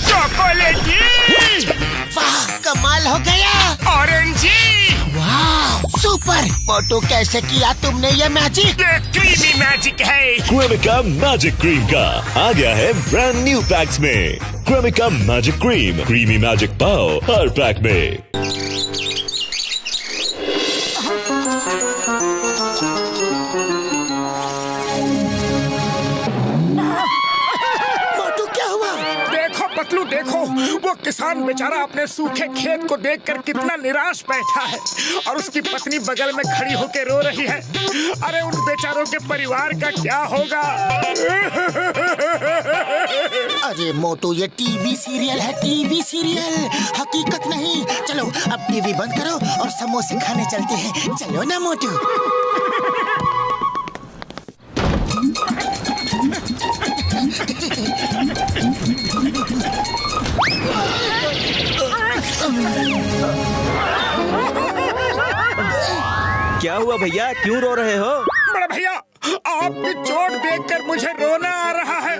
चॉकलेटी। वाह, कमाल हो गया। ऑरेंजी। वाह, सुपर। मोटू, कैसे किया तुमने ये मैजिक? ये क्रीमी मैजिक है। क्रेमिका मैजिक क्रीम का आ गया है ब्रांड न्यू पैक्स में। Cremica magic cream, creamy magic पाओ हर पैक में। पतलू देखो, वो किसान बेचारा अपने सूखे खेत को देखकर कितना निराश बैठा है और उसकी पत्नी बगल में खड़ी होकर रो रही है। अरे उन बेचारों के परिवार का क्या होगा? अरे मोटू, ये टीवी सीरियल है, टीवी सीरियल, हकीकत नहीं। चलो अब टीवी बंद करो और समोसे खाने चलते हैं। चलो ना मोटू। क्या हुआ भैया, क्यों रो रहे हो? बड़े भैया, आपकी चोट देखकर मुझे रोना आ रहा है।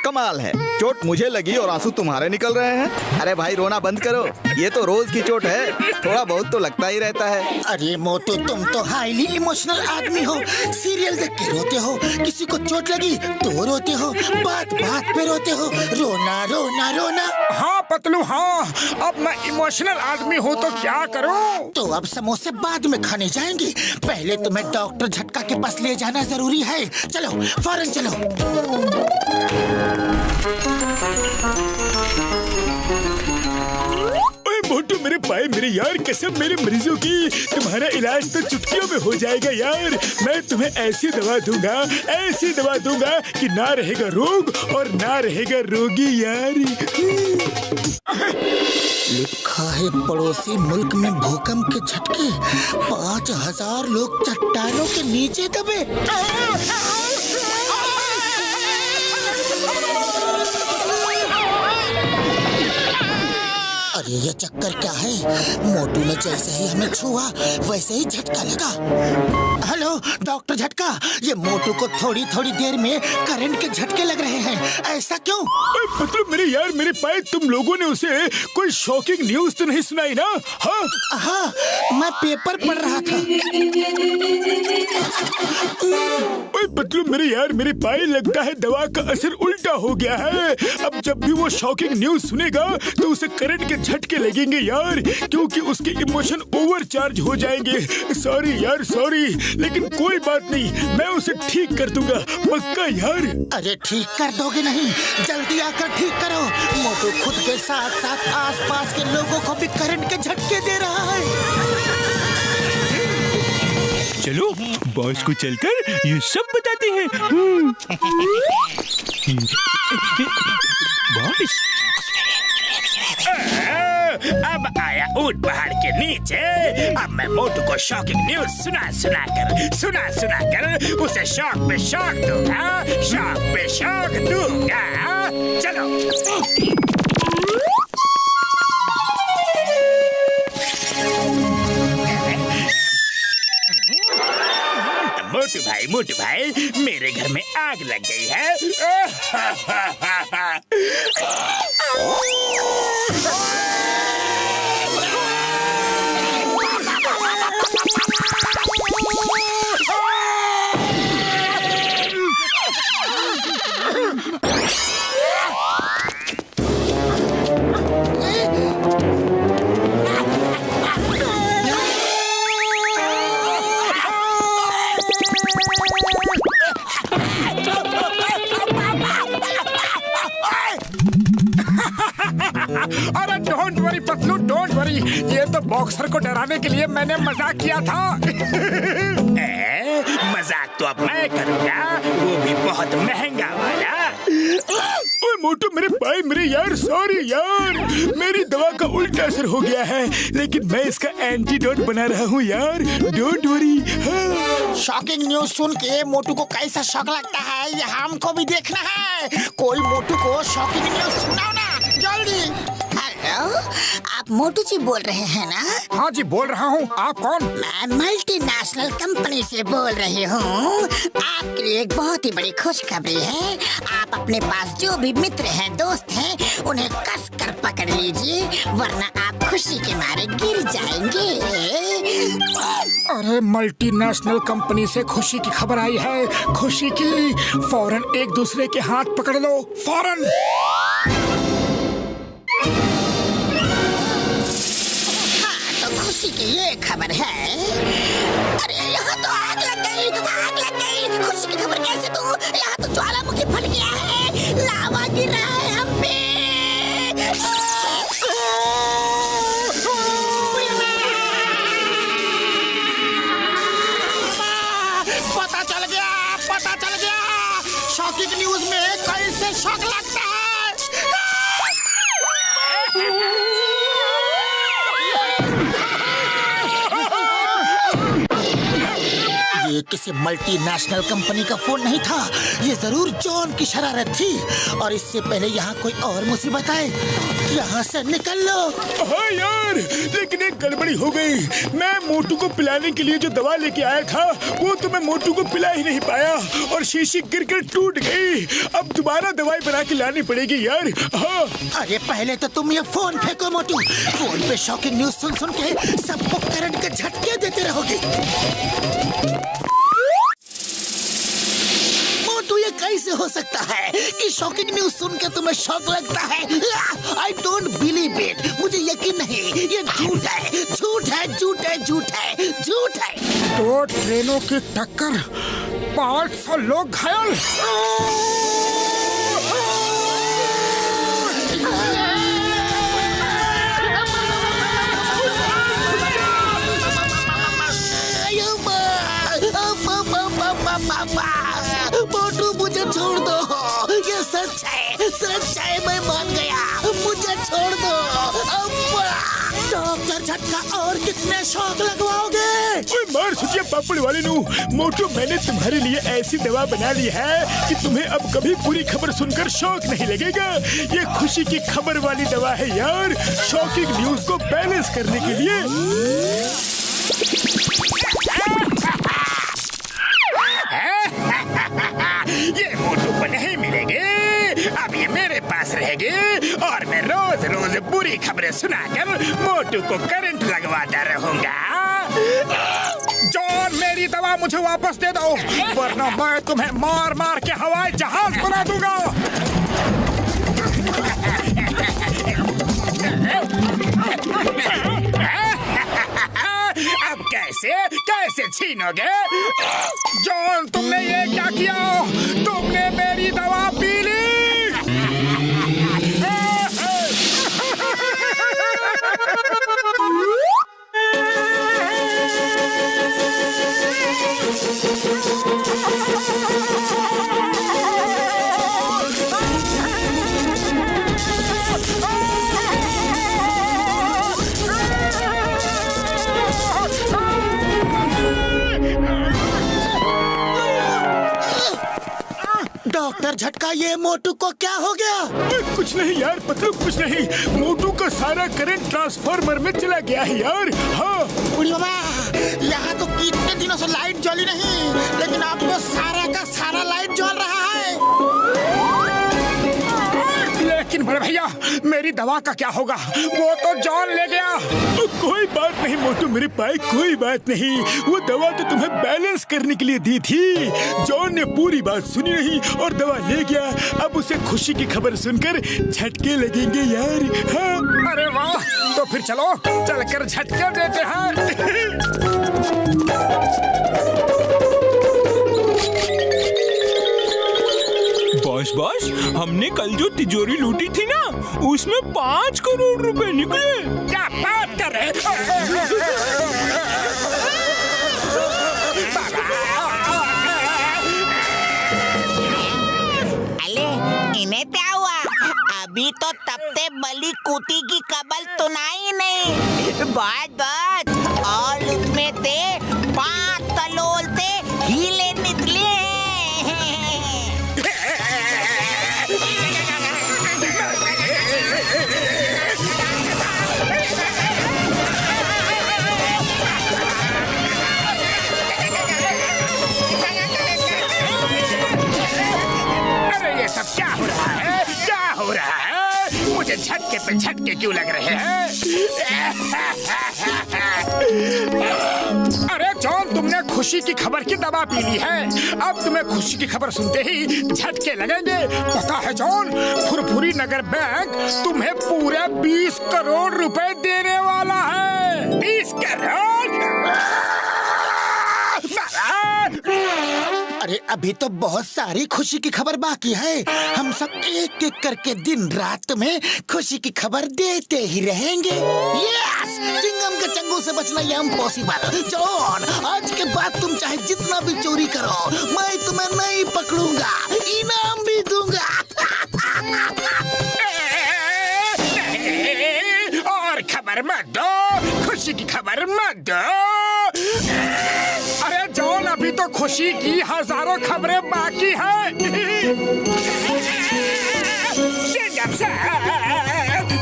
कमाल है, चोट मुझे लगी और आंसू तुम्हारे निकल रहे हैं। अरे भाई, रोना बंद करो, ये तो रोज की चोट है, थोड़ा बहुत तो लगता ही रहता है। अरे मोटू, तुम तो हाईली इमोशनल आदमी हो। सीरियल देख के रोते हो, किसी को चोट लगी तो रोते हो, बात बात पे रोते हो, रोना रोना रोना। हाँ पतलू, हाँ, अब मैं इमोशनल आदमी हूँ तो क्या करूँ? तो अब समोसे बाद में खाने जाएंगे, पहले तुम्हें डॉक्टर झटका के पास ले जाना जरूरी है। चलो फौरन चलो। मोटू मेरे भाई, मेरे यार, कसम मेरे मरीजों की, तुम्हारा इलाज तो चुटकियों में हो जाएगा यार। मैं तुम्हें ऐसी दवा दूंगा, ऐसी दवा दूंगा कि ना रहेगा रोग और ना रहेगा रोगी यार। लिखा है पड़ोसी मुल्क में भूकंप के झटके, 5000 लोग चट्टानों के नीचे दबे। अरे ये चक्कर क्या है? मोटू ने जैसे ही हमें छुआ वैसे ही झटका लगा। हेलो डॉक्टर झटका, ये मोटू को थोड़ी थोड़ी देर में करंट के झटके लग रहे हैं, ऐसा क्यों? मतलब मेरे यार, मेरे पाए, तुम लोगों ने उसे कोई शॉकिंग न्यूज तो नहीं सुनाई ना? हाँ हाँ, मैं पेपर पढ़ रहा था। पतलू मेरे यार, मेरे पाए, लगता है दवा का असर उल्टा हो गया है। अब जब भी वो शॉकिंग न्यूज सुनेगा तो उसे करंट के झटके लगेंगे यार, क्योंकि उसके इमोशन ओवरचार्ज हो जाएंगे। सॉरी यार, सॉरी, लेकिन कोई बात नहीं, मैं उसे ठीक कर दूंगा, पक्का यार। अरे ठीक कर दोगे नहीं? जल्दी आकर ठीक करो। मोटू खुद के साथ साथ आसपास के लोगों को भी करंट के झटके दे रहा है। चलो बॉस को चलकर ये सब बताते हैं। बॉस, अब आया ऊंट पहाड़ के नीचे। अब मैं मोटू को शॉकिंग न्यूज सुना कर उसे शॉक पे शॉक दूंगा, शॉक पे शॉक दूंगा। चलो मोटू भाई, मेरे घर में आग लग गई है। अरे don't worry Patlu, don't worry, ये तो बॉक्सर को डराने के लिए मैंने मजाक किया था। मजाक तो अब मैं करूँगा, वो भी बहुत महंगा वाला। ओए मोटू मेरे भाई, मेरे यार, सॉरी यार, मेरी दवा का उल्टा असर हो गया है, लेकिन मैं इसका एंटीडोट बना रहा हूँ यार, डोंट वरी। शॉकिंग न्यूज सुन के मोटू को कैसा शॉक लगता है ये हमको भी देखना है। कोई मोटू को शॉकिंग न्यूज सुनाओ ना जल्दी। हेलो, आप मोटू जी बोल रहे हैं ना? हाँ जी बोल रहा हूँ। आप कौन? मैं मल्टीनेशनल कंपनी से बोल रही हूँ। आपके लिए एक बहुत ही बड़ी खुशखबरी है। आप अपने पास जो भी मित्र हैं, दोस्त हैं, उन्हें कस कर पकड़ लीजिए, वरना आप खुशी के मारे गिर जाएंगे। अरे मल्टीनेशनल कंपनी से खुशी की खबर आई है। खुशी की, फौरन एक दूसरे के हाथ पकड़ लो, फौरन। खुशी की ये खबर है। अरे यहाँ तो आग लग गई, आग लग गई। खुशी की खबर कैसे दूँ? यहाँ तो ज्वालामुखी फट गया है, लावा गिर रहा है हम पे। पता चल गया, पता चल गया। शॉकिंग न्यूज में कैसे शॉक लगता है। ये किसी मल्टीनेशनल कंपनी का फोन नहीं था। ये जरूर जॉन की शरारत थी। और इससे पहले यहाँ कोई और मुसीबत आए, यहाँ से निकल लो। हाँ यार, लेकिन एक गड़बड़ी हो गई। मैं मोटू को पिलाने के लिए जो दवा लेके आया था, वो तो मैं मोटू को पिला ही नहीं पाया और शीशी गिरकर टूट गई। अब दोबारा दवाई बना के लानी पड़ेगी यार। हाँ। अरे पहले तो तुम ये फोन फेंको मोटू। फोन पे शॉकिंग न्यूज सुन सुन के सबको करंट के झटके देते रहोगे। मोटू, ये कैसे हो सकता है कि शॉकिंग न्यूज सुन के तुम्हें शॉक लगता है? I don't believe it. मुझे यकीन नहीं, ये झूठ है, झूठ है, झूठ है, झूठ है, झूठ है। 2 ट्रेनों की टक्कर, 500 लोग घायल। मोटू, मुझे छोड़ दो। ये सच है, सच है, मैं मान गया। मुझे छोड़ दो। डॉक्टर झटका, और कितने शॉक लगवाओगे? मार सुचिया पापड़ वाले नू। मोटू, मैंने तुम्हारे लिए ऐसी दवा बना ली है कि तुम्हें अब कभी पूरी खबर सुनकर शौक नहीं लगेगा। ये खुशी की खबर वाली दवा है यार, शॉकिंग न्यूज को बैलेंस करने के लिए। ये मोटू को नहीं मिलेंगे, अब ये मेरे पास रहेंगे और मैं रोज रोज बुरी खबरें सुनाकर मोटू को करंट लगवाता रहूंगा। जॉन, मेरी दवा मुझे वापस दे दो, वरना मैं तुम्हें मार मार के हवाई जहाज बना दूंगा। अब कैसे कैसे छीनोगे? जॉन, तुमने ये क्या किया? तुमने मेरी दवा पी ली। डॉक्टर झटका, ये मोटू को क्या हो गया? कुछ नहीं यार, पता कुछ नहीं। मोटू का सारा करंट ट्रांसफार्मर में चला गया है यार। हाँ बुढ़ी मामा, यहाँ तो कितने दिनों से लाइट जली नहीं, लेकिन अब तो सारा का सारा लाइट जल रहा है। लेकिन बड़े भैया, मेरी दवा का क्या होगा? वो तो जॉन ले गया। कोई बात नहीं मोटू मेरे भाई, कोई बात नहीं। वो दवा तो तुम्हें बैलेंस करने के लिए दी थी। जॉन ने पूरी बात सुनी नहीं और दवा ले गया। अब उसे खुशी की खबर सुनकर झटके लगेंगे यार। हाँ। अरे वाह, तो फिर चलो चलकर झटके देते हैं। बॉस, हमने कल जो तिजोरी लूटी थी ना, उसमें 5 करोड़ रुपए निकले। क्या बात कर रहे? अले, इन्हें क्या हुआ? अभी तो तब से बली कुती की कबल सुनाई नहीं। बात और उसमें से 5 तलोल से हीले निकले हैं। झटके पे झटके क्यों लग रहे हैं? अरे जॉन, तुमने खुशी की खबर की दवा पी ली है। अब तुम्हें खुशी की खबर सुनते ही झटके लगेंगे। पता है जॉन, फुरफुरी नगर बैंक तुम्हें पूरे 20 करोड़ रुपए देने वाला है। 20 करोड़? अरे अभी तो बहुत सारी खुशी की खबर बाकी है। हम सब एक एक करके दिन रात में खुशी की खबर देते ही रहेंगे। यस, चिंगम के चंगू से बचना ये इम्पॉसिबल। जॉन, आज के बाद तुम चाहे जितना भी चोरी करो, मैं तुम्हें नहीं पकड़ूंगा, इनाम भी दूंगा। और खबर मत दो, खुशी की खबर मत दो। अरे जॉन, अभी तो खुशी की हजारों खबरें बाकी हैं।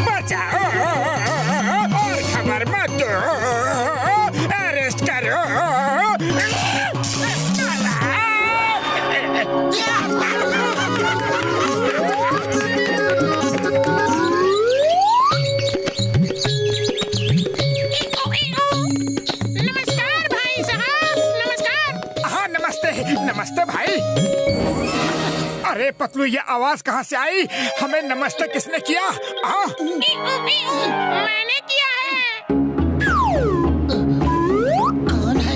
बचाओ और खबर मत दो, अरेस्ट करो। नमस्ते भाई। अरे पतलू, ये आवाज कहाँ से आई? हमें नमस्ते किसने किया? मैंने किया है। कौन है?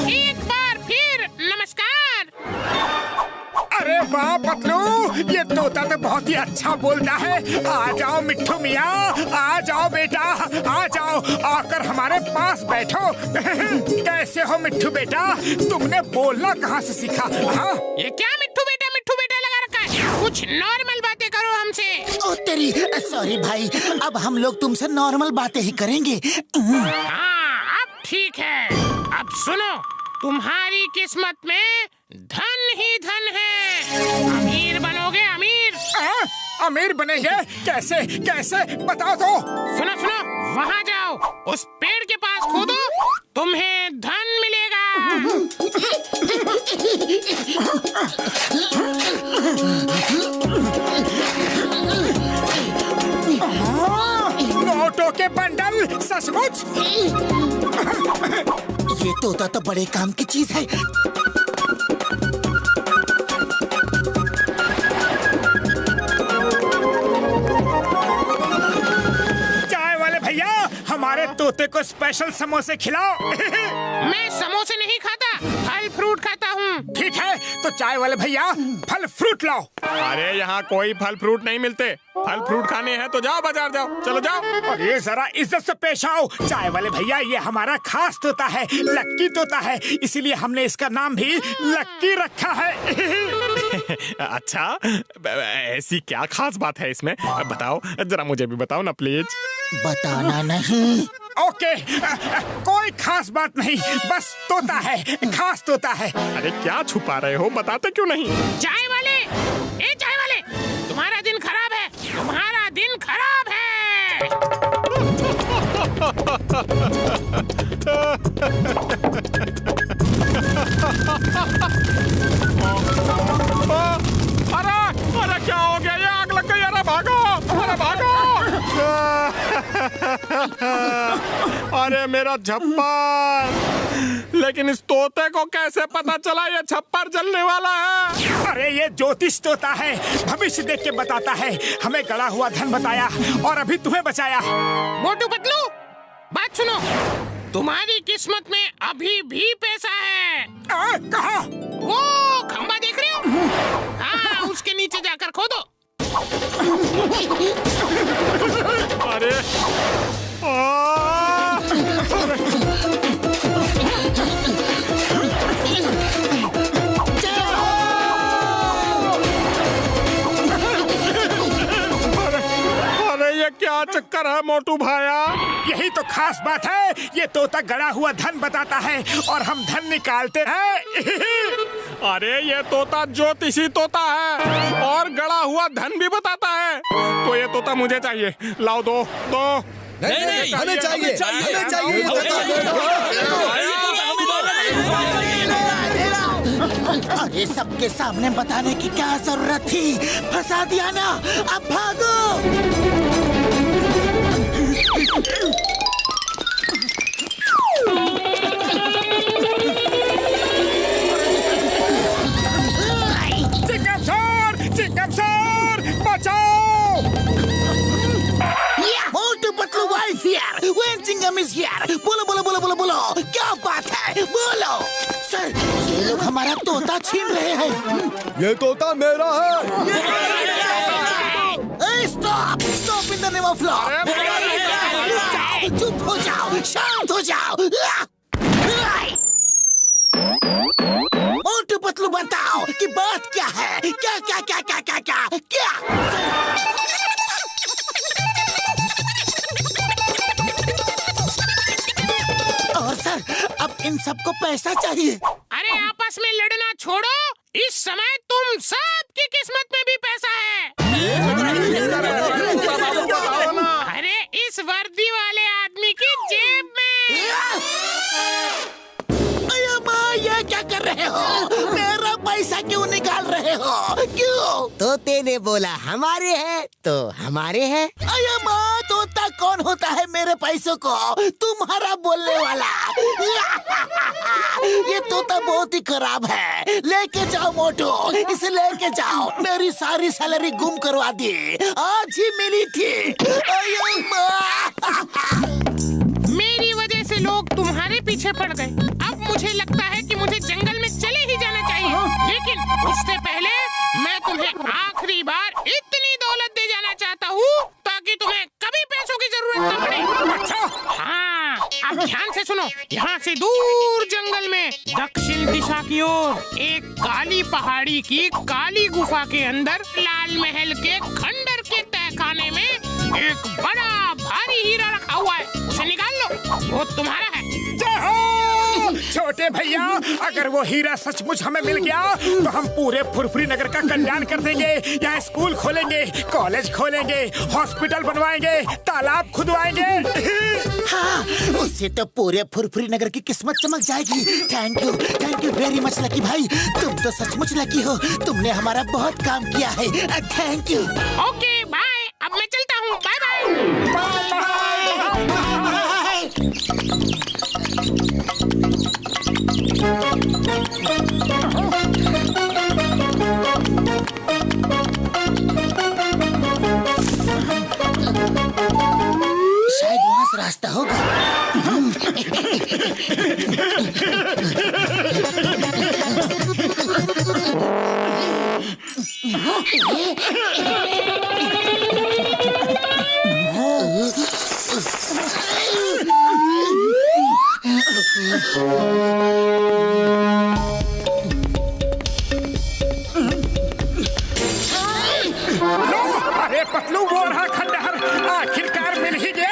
एक बार फिर नमस्कार। अरे वाह पतलू, ये तोता तो बहुत ही अच्छा बोलता है। आ जाओ मिट्ठू मियाँ, आ जाओ बेटा, आ जाओ, आकर हमारे पास बैठो। कैसे हो मिट्ठू बेटा? तुमने बोलना कहाँ से सीखा? हाँ, ये क्या मिट्ठू बेटा लगा रखा है? कुछ नॉर्मल बातें करो हमसे। ओ तेरी, सॉरी भाई, अब हम लोग तुमसे नॉर्मल बातें ही करेंगे। हाँ, अब ठीक है। अब सुनो, तुम्हारी किस्मत में धन ही धन है। अमीर बनोगे, अमीर। अमीर बनेंगे? कैसे कैसे बताओ तो। सुनो, वहाँ जाओ, उस पेड़ के पास कूदो, तुम्हें धन मिलेगा। नोटों के बंडल? सचमुच? ये तोता तो बड़े काम की चीज है। चाय वाले भैया, हमारे तोते को स्पेशल समोसे खिलाओ। मैं समोसे नहीं खाता, फल फ्रूट खाता हूँ। ठीक है, तो चाय वाले भैया फल फ्रूट लाओ। अरे यहाँ कोई फल फ्रूट नहीं मिलते। फल फ्रूट खाने हैं तो जाओ बाजार जाओ, चलो जाओ। और ये जरा इज्जत से पेश आओ। चाय वाले भैया, ये हमारा खास तोता है, लक्की तोता है, इसीलिए हमने इसका नाम भी लक्की रखा है। अच्छा, ऐसी क्या खास बात है इसमें? बताओ जरा, मुझे भी बताओ ना प्लीज। बताना नहीं। ओके, कोई खास बात नहीं, बस तोता है, खास तोता है। अरे क्या छुपा रहे हो, बताते क्यों नहीं? चाय वाले, ए चाय वाले, तुम्हारा दिन खराब है, तुम्हारा दिन खराब है। अरे क्या हो गया? ये आग लग गई। अरे भागो, अरे भागो। अरे मेरा छप्पर। लेकिन इस तोते को कैसे पता चला ये छप्पर जलने वाला है? अरे ये ज्योतिष तोता है, भविष्य देख के बताता है। हमें गड़ा हुआ धन बताया और अभी तुम्हें बचाया। मोटू पतलू, बात सुनो, तुम्हारी किस्मत में अभी भी पैसा है। कहाँ? वो खंबा देख रहे हो? हाँ, उसके नीचे जाकर खोदो। अरे ये क्या चक्कर है मोटू भाया? यही तो खास बात है, ये तोता गड़ा हुआ धन बताता है और हम धन निकालते हैं। अरे ये तोता ज्योतिषी तोता है और गड़ा हुआ धन भी बताता है। तो ये तोता मुझे चाहिए, लाओ दो। नहीं, हमें चाहिए। अरे सबके सामने बताने की क्या जरूरत थी? फंसा दिया ना, अब भागो। चिंगम सर, बचाओ! Motu Patlu wife here, when Chingam is here. बोलो बोलो बोलो बोलो बोलो, क्या बात है? बोलो। सर, ये लोग हमारा तोता छीन रहे हैं। ये तोता मेरा है। Stop stop in the name of law. चुप हो जाओ, शांत हो जाओ। मोटू पतलू बताओ कि बात क्या है? क्या क्या क्या क्या क्या क्या क्या? और सर, अब इन सबको पैसा चाहिए। अरे आपस में लड़ना छोड़ो, इस समय तुम सबकी किस्मत में भी पैसा है। अरे इस वर्दी वाले आदमी की जेब में। ये क्या कर रहे हो? मेरा पैसा क्यों निकाल रहे हो? क्यों? तोते ने बोला हमारे हैं तो हमारे हैं। अरे माँ, तोता कौन होता है मेरे पैसों को? तुम्हारा बोलने वाला। ये तोता बहुत ही खराब है। लेके जाओ मोटू, इसे लेके जाओ। मेरी सारी सैलरी गुम करवा दी, आज ही मिली थी। अरे माँ, मेरी वजह से लोग तुम्हारे पीछे पड़ गए। अब मुझे लगता है कि मुझे जंगल में चले ही जाना चाहिए, लेकिन उससे पहले मैं तुम्हें आखिरी बार इतनी दौलत दे जाना चाहता हूँ ताकि तुम्हें कभी पैसों की जरूरत न पड़े। अच्छा, हाँ, अब ध्यान से सुनो। यहाँ से दूर जंगल में दक्षिण दिशा की ओर एक काली पहाड़ी की काली गुफा के अंदर लाल महल के खंडर के तहखाने में एक बड़ा भारी हीरा रखा हुआ है। उसे निकाल लो, वो तुम्हारा है। जय हो! छोटे भैया, अगर वो हीरा सचमुच हमें मिल गया तो हम पूरे फुरफुरी नगर का कल्याण कर देंगे। यहाँ स्कूल खोलेंगे, कॉलेज खोलेंगे, हॉस्पिटल बनवाएंगे, तालाब खुदवाएंगे। हाँ, उससे तो पूरे फुरफुरी नगर की किस्मत चमक जाएगी। Thank you very much lucky भाई। तुम तो सचमुच लकी हो, तुमने हमारा बहुत काम किया है। Thank you. ओके बाय, अब मैं चलता हूँ। Bye bye. शायद वहाँ से रास्ता होगा। अरे पतलू, वो रहा खंडहर, आखिरकार मिल ही गया।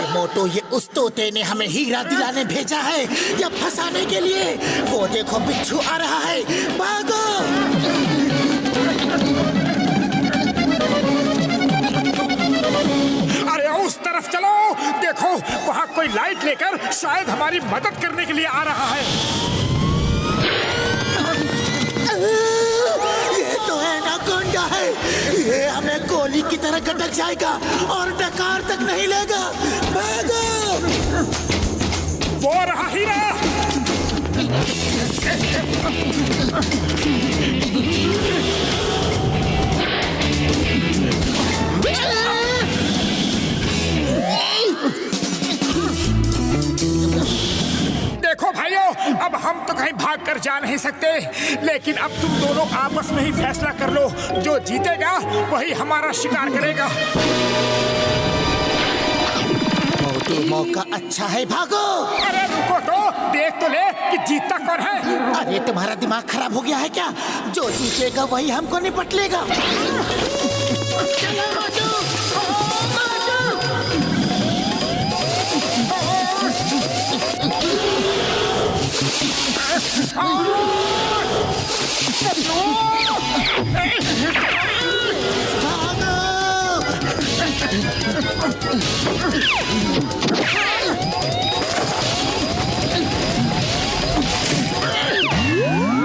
मोटू, ये उस तोते ने हमें हीरा दिलाने भेजा है या फंसाने के लिए? वो देखो, बिच्छू आ रहा है, भागो। अरे उस तरफ चलो, देखो वहाँ कोई लाइट लेकर शायद हमारी मदद करने के लिए आ रहा है। ये तो एनाकोंडा है। ये हमें गोली की तरह गटक जाएगा और डकार तक नहीं लेगा। भागो! वो रहा हीरा। देखो भाइयों, अब हम तो कहीं भाग कर जा नहीं सकते, लेकिन अब तुम दोनों आपस में ही फैसला कर लो। जो जीतेगा वही हमारा शिकार करेगा। ये मौका अच्छा है, भागो। अरे रुको तो, देख तो ले कि जीतता कौन है। अरे तुम्हारा दिमाग खराब हो गया है क्या? जो जीतेगा वही हमको निपट लेगा। चलो मोटू,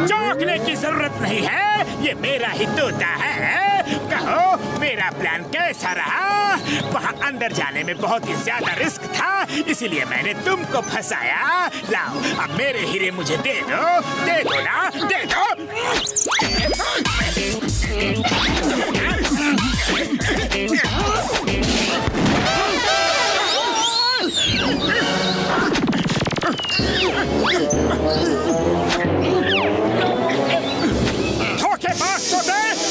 चौंकने की जरूरत नहीं है, ये मेरा ही तोता है। कहो मेरा प्लान कैसा रहा? वहाँ अंदर जाने में बहुत ही ज्यादा रिस्क था, इसीलिए मैंने तुमको फंसाया। लाओ अब मेरे हीरे मुझे दे दो ना, दे दो। धोखेबाज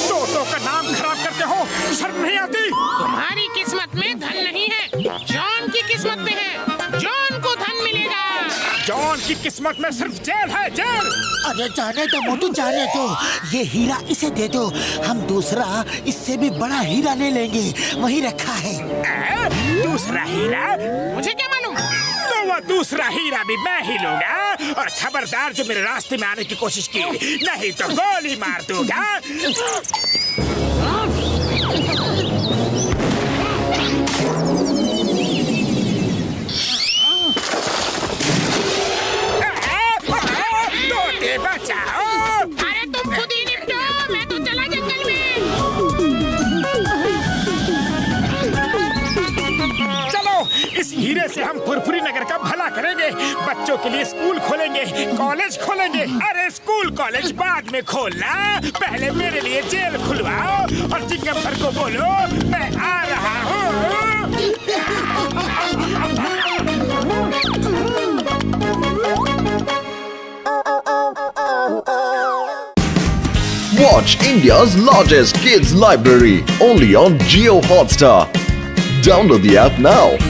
तोतों का नाम खराब करते हो, शर्म नहीं आती? तुम्हारी किस्मत में धन नहीं है, जॉन की किस्मत में है। जॉन को धन मिलेगा। जॉन की किस्मत में सिर्फ जेल है, जेल। अरे जाने दो मोटू, जाने दो। ये हीरा इसे दे दो, हम दूसरा इससे भी बड़ा हीरा ले लेंगे, वही रखा है। दूसरा हीरा? मुझे क्या मालूम? तो वो दूसरा हीरा भी मैं ही लूंगा, और खबरदार जो मेरे रास्ते में आने की कोशिश की, नहीं तो गोली मार दूंगा। तोते बचाओ। अरे तुम खुद ही निपटो, मैं तो चला जंगल में। चलो इस हीरे से हम फुरफुरी नगर का भला करेंगे। बच्चों के लिए स्कूल खोलेंगे, कॉलेज खोलेंगे। अरे स्कूल कॉलेज बाद में खोलना, पहले मेरे लिए जेल खुलवाओ और चिंगम सर को बोलो मैं आ रहा हूँ। Watch India's largest kids library only on Jio Hotstar. Download the app now.